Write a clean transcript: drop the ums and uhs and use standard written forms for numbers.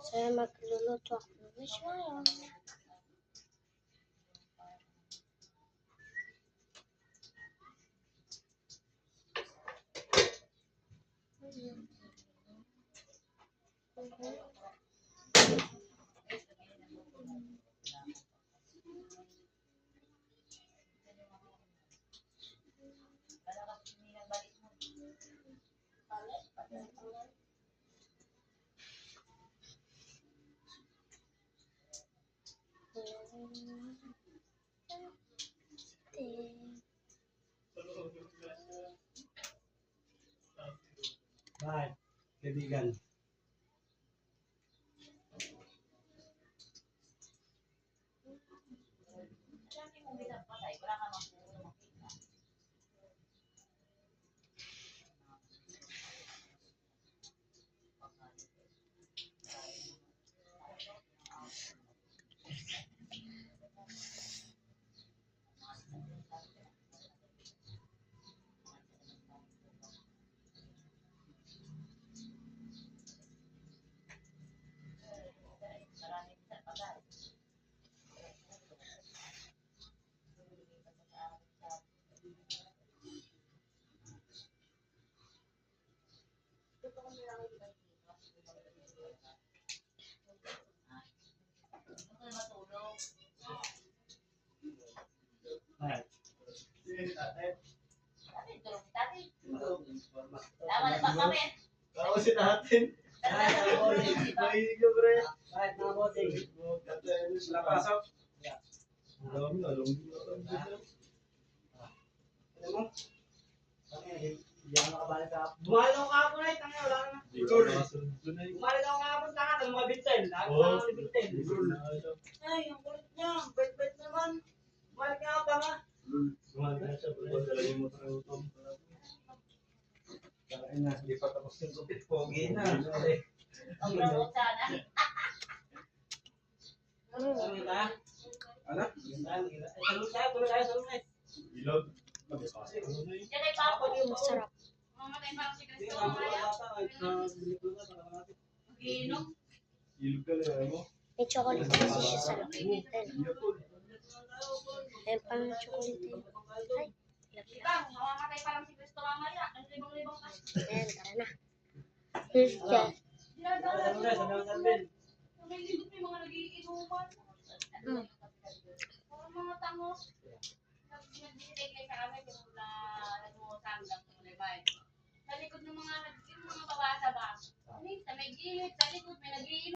So, magluluto ako ng fish mayo. Bakit? Kaibigan. Kausin natin. Mahilig ka, pre. Bakit mga bossing? Napasok. Alam mo. Alam mo? Hindi ako nakabalik ka. Bumalik ako kahapon na tanga, wala na. Bumalik ako kahapon tanga, ng mga bintel. Nakakasama si bintel. Ay, ang kulit niya. Bait-bait naman. Bumalik nga ako tanga. Bumalik na siya, pre. Dalawin mo tayo utong. Kakain na, hindi pa tapos yung kupit. Pogi na. Ang laro sana. Ano kita? Ano? Tulog tayo. Ilog. Yan ay papo. Masarap. Mamatay parang si Cristo ang maya. Inom. Ilog ka lang, ano? May chocolate kasi siya sa loob. Ayan. Ayan pa ng chocolate. Ay, Ikaw, mamamatay parang si Cristo ang maya. Ang libang-libang ka. ayan, tara na. Here's the... May libot may mga nagiinuman. Mga tangos. Nagbibigay kay kami kung nag-uutang lang ng limay. Sa likod ng mga babasa ba? Sa may gilid, sa likod may nag